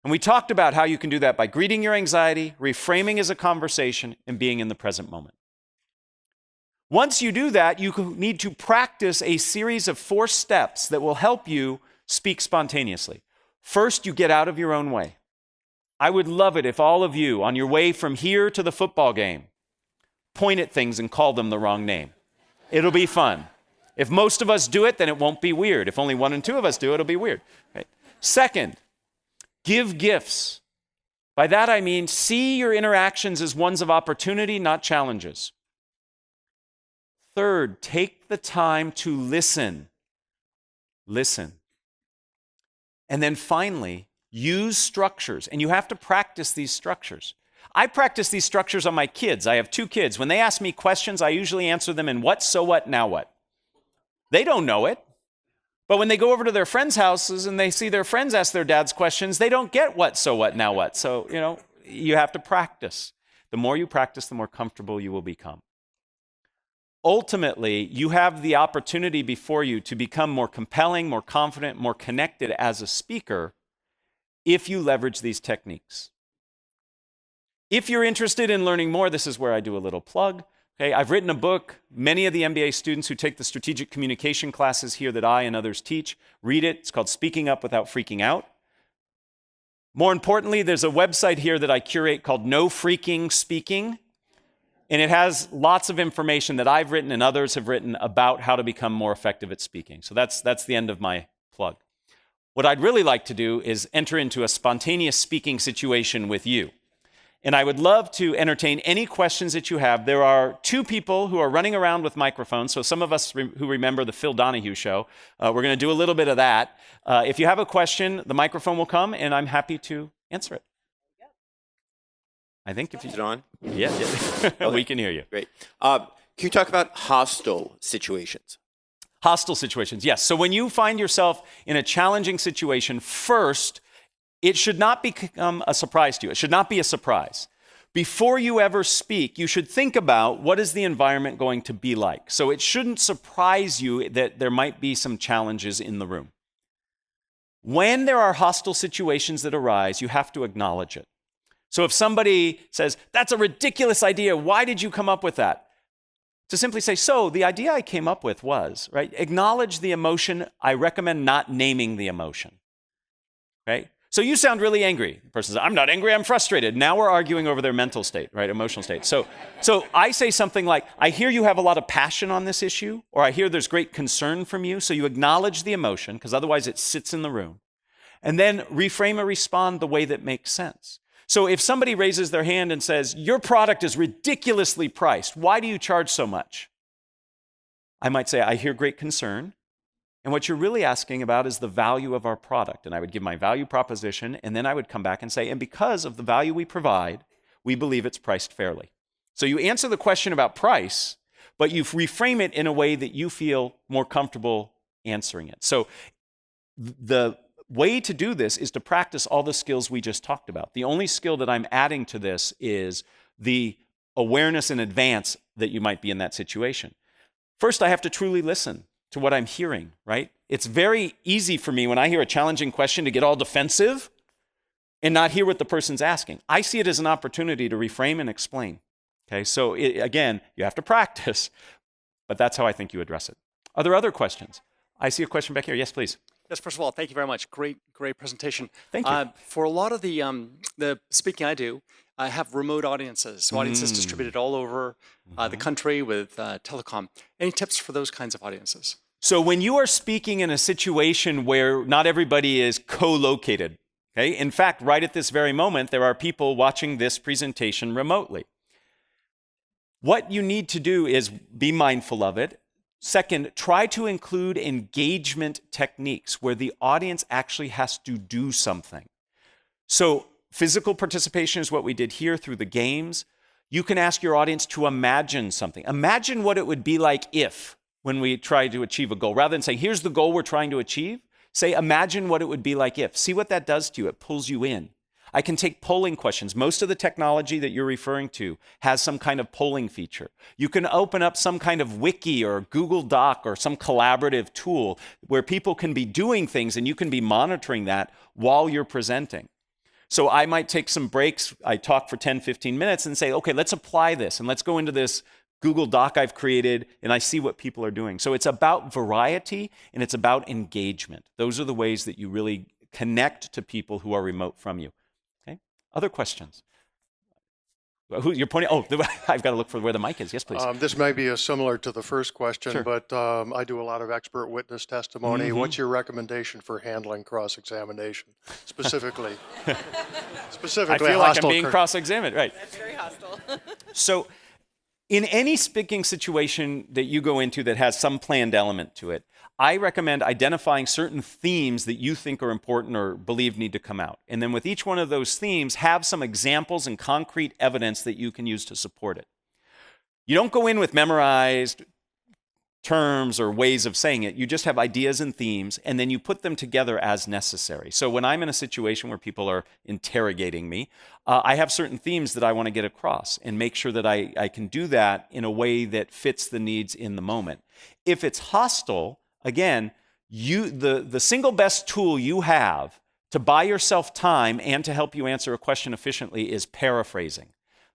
And we talked about how you can do that by greeting your anxiety, reframing as a conversation, and being in the present moment. Once you do that, you need to practice a series of 4 steps that will help you speak spontaneously. First, you get out of your own way. I would love it if all of you, on your way from here to the football game, point at things and call them the wrong name. It'll be fun. If most of us do it, then it won't be weird. If only 1 and 2 of us do it, it'll be weird. Right? Second, give gifts. By that I mean see your interactions as ones of opportunity, not challenges. Third, take the time to listen. Listen. And then finally, use structures. And you have to practice these structures. I practice these structures on my kids. I have 2 kids. When they ask me questions, I usually answer them in what, so what, now what. They don't know it. But when they go over to their friends' houses and they see their friends ask their dads questions, they don't get what, so what, now what. So, you have to practice. The more you practice, the more comfortable you will become. Ultimately, you have the opportunity before you to become more compelling, more confident, more connected as a speaker if you leverage these techniques. If you're interested in learning more, this is where I do a little plug. Okay, I've written a book. Many of the MBA students who take the strategic communication classes here that I and others teach read it. It's called Speaking Up Without Freaking Out. More importantly, there's a website here that I curate called No Freaking Speaking. And it has lots of information that I've written and others have written about how to become more effective at speaking. So that's the end of my plug. What I'd really like to do is enter into a spontaneous speaking situation with you. And I would love to entertain any questions that you have. There are 2 people who are running around with microphones. So some of us who remember the Phil Donahue show, we're going to do a little bit of that. If you have a question, the microphone will come, and I'm happy to answer it. I think if you... Is it on? Yeah. Okay. We can hear you. Great. Can you talk about hostile situations? Hostile situations, yes. So when you find yourself in a challenging situation, first, it should not become a surprise to you. It should not be a surprise. Before you ever speak, you should think about what is the environment going to be like. So it shouldn't surprise you that there might be some challenges in the room. When there are hostile situations that arise, you have to acknowledge it. So if somebody says, "That's a ridiculous idea, why did you come up with that?" To simply say, "So the idea I came up with was," right? Acknowledge the emotion. I recommend not naming the emotion, right? So you sound really angry. The person says, "I'm not angry, I'm frustrated." Now we're arguing over their mental state, right? Emotional state. So I say something like, "I hear you have a lot of passion on this issue," or "I hear there's great concern from you." So you acknowledge the emotion, because otherwise it sits in the room. And then reframe or respond the way that makes sense. So if somebody raises their hand and says, "Your product is ridiculously priced. Why do you charge so much?" I might say, "I hear great concern. And what you're really asking about is the value of our product. And I would give my value proposition, and then I would come back and say, and because of the value we provide, we believe it's priced fairly. So you answer the question about price, but you reframe it in a way that you feel more comfortable answering it. So the way to do this is to practice all the skills we just talked about. The only skill that I'm adding to this is the awareness in advance that you might be in that situation. First, I have to truly listen to what I'm hearing, right? It's very easy for me when I hear a challenging question to get all defensive and not hear what the person's asking. I see it as an opportunity to reframe and explain. Okay, so again, you have to practice, but that's how I think you address it. Are there other questions? I see a question back here. Yes, please. Yes, first of all, thank you very much. Great presentation. Thank you. For a lot of the speaking I do, I have remote audiences, so audiences distributed all over the country with telecom. Any tips for those kinds of audiences? So when you are speaking in a situation where not everybody is co-located, okay? In fact, right at this very moment, there are people watching this presentation remotely. What you need to do is be mindful of it. Second, try to include engagement techniques where the audience actually has to do something. So physical participation is what we did here through the games. You can ask your audience to imagine something. Imagine what it would be like if, when we try to achieve a goal. Rather than saying, here's the goal we're trying to achieve, say, imagine what it would be like if. See what that does to you. It pulls you in. I can take polling questions. Most of the technology that you're referring to has some kind of polling feature. You can open up some kind of wiki or Google Doc or some collaborative tool where people can be doing things and you can be monitoring that while you're presenting. So I might take some breaks. I talk for 10, 15 minutes and say, okay, let's apply this and let's go into this Google Doc I've created and I see what people are doing. So it's about variety and it's about engagement. Those are the ways that you really connect to people who are remote from you. Other questions? Who you're pointing? Oh, I've got to look for where the mic is. Yes, please. This may be similar to the first question, Sure. but I do a lot of expert witness testimony. What's your recommendation for handling cross-examination, specifically? I feel like I'm being cross-examined, right? That's very hostile. So in any speaking situation that you go into that has some planned element to it, I recommend identifying certain themes that you think are important or believe need to come out. And then with each one of those themes, have some examples and concrete evidence that you can use to support it. You don't go in with memorized terms or ways of saying it. You just have ideas and themes, and then you put them together as necessary. So when I'm in a situation where people are interrogating me, I have certain themes that I want to get across and make sure that I can do that in a way that fits the needs in the moment. If it's hostile, again, the single best tool you have to buy yourself time and to help you answer a question efficiently is paraphrasing.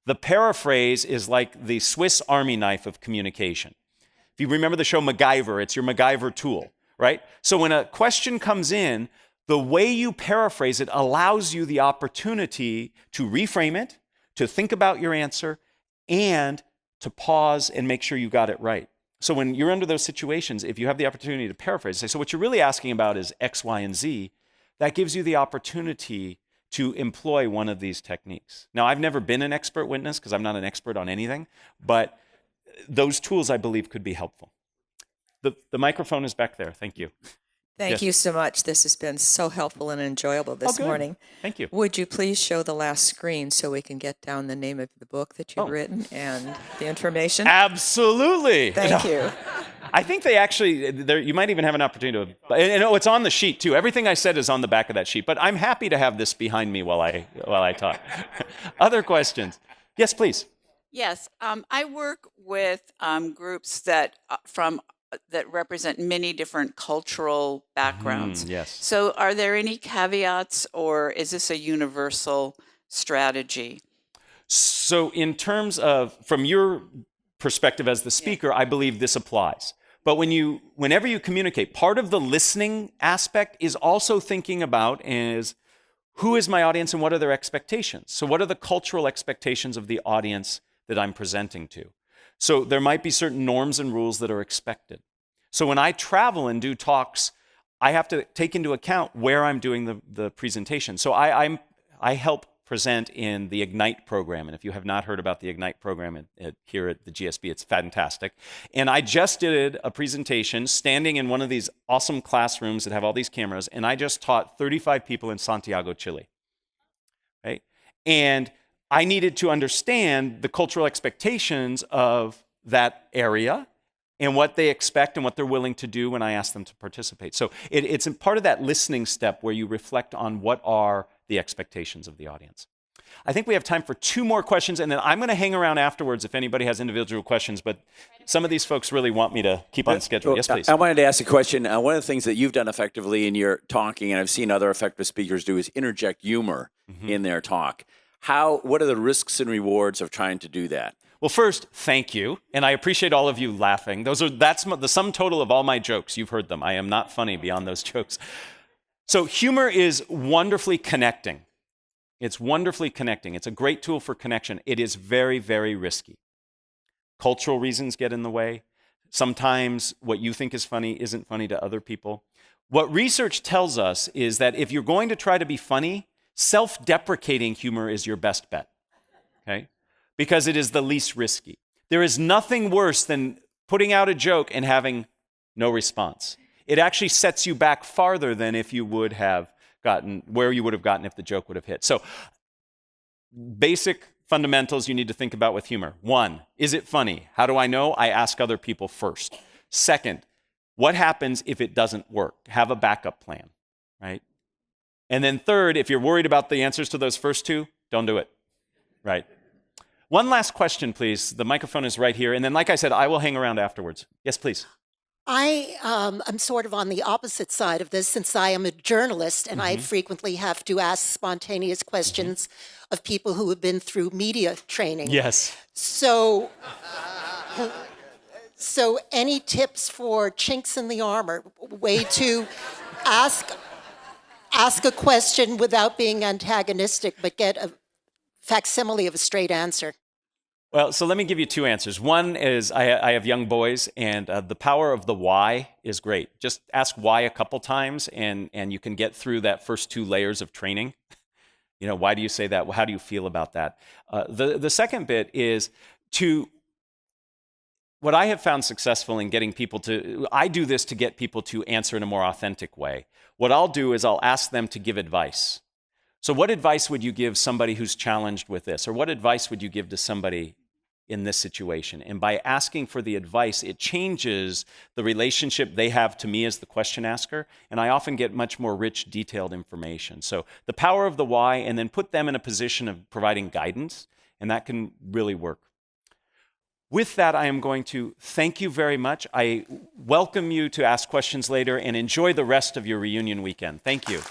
The paraphrase is like the Swiss Army knife of communication. If you remember the show MacGyver, it's your MacGyver tool, right? So when a question comes in, the way you paraphrase it allows you the opportunity to reframe it, to think about your answer, and to pause and make sure you got it right. So when you're under those situations, if you have the opportunity to paraphrase, say, so what you're really asking about is X, Y, and Z, that gives you the opportunity to employ one of these techniques. Now, I've never been an expert witness because I'm not an expert on anything, but those tools, I believe, could be helpful. The microphone is back there. Thank you. Thank you so much. This has been so helpful and enjoyable this morning. Thank you. Would you please show the last screen so we can get down the name of the book that you've written and the information? Absolutely. Thank you. I think they actually, you might even have an opportunity to, and it's on the sheet too. Everything I said is on the back of that sheet, but I'm happy to have this behind me while I talk. Other questions? Yes, please. Yes, I work with groups that represent many different cultural backgrounds. Yes. So are there any caveats or is this a universal strategy? So in terms of, from your perspective as the speaker, I believe this applies. But whenever you communicate, part of the listening aspect is also thinking about is who is my audience and what are their expectations? So what are the cultural expectations of the audience that I'm presenting to? So there might be certain norms and rules that are expected. So when I travel and do talks, I have to take into account where I'm doing the presentation. So I help present in the Ignite program. And if you have not heard about the Ignite program here at the GSB, it's fantastic. And I just did a presentation standing in one of these awesome classrooms that have all these cameras, and I just taught 35 people in Santiago, Chile. Right? And I needed to understand the cultural expectations of that area and what they expect and what they're willing to do when I ask them to participate. So it's part of that listening step where you reflect on what are the expectations of the audience. I think we have time for 2 more questions, and then I'm going to hang around afterwards if anybody has individual questions, but some of these folks really want me to keep on schedule. Yes, please. I wanted to ask a question. One of the things that you've done effectively in your talking, and I've seen other effective speakers do, is interject humor in their talk. What are the risks and rewards of trying to do that? Well, first, thank you, and I appreciate all of you laughing. That's the sum total of all my jokes. You've heard them. I am not funny beyond those jokes. So humor is wonderfully connecting. It's wonderfully connecting. It's a great tool for connection. It is very, very risky. Cultural reasons get in the way. Sometimes what you think is funny isn't funny to other people. What research tells us is that if you're going to try to be funny, self-deprecating humor is your best bet, okay? Because it is the least risky. There is nothing worse than putting out a joke and having no response. It actually sets you back farther than if you would have gotten where you would have gotten if the joke would have hit. So, basic fundamentals you need to think about with humor. 1, is it funny? How do I know? I ask other people first. 2nd, what happens if it doesn't work? Have a backup plan, right? And then 3rd, if you're worried about the answers to those first 2, don't do it, right? One last question, please. The microphone is right here. And then, like I said, I will hang around afterwards. Yes, please. I'm sort of on the opposite side of this since I am a journalist and I frequently have to ask spontaneous questions of people who have been through media training. Yes. So any tips for chinks in the armor, way to ask a question without being antagonistic, but get a facsimile of a straight answer? Well, so let me give you 2 answers. One is I have young boys, and the power of the why is great. Just ask why a couple times, and you can get through that first 2 layers of training. You know, why do you say that? How do you feel about that? The second bit is what I have found successful in getting people I do this to get people to answer in a more authentic way. What I'll do is I'll ask them to give advice. So what advice would you give somebody who's challenged with this? Or what advice would you give to somebody in this situation? And by asking for the advice, it changes the relationship they have to me as the question asker, and I often get much more rich, detailed information. So the power of the why, and then put them in a position of providing guidance, and that can really work. With that, I am going to thank you very much. I welcome you to ask questions later, and enjoy the rest of your reunion weekend. Thank you.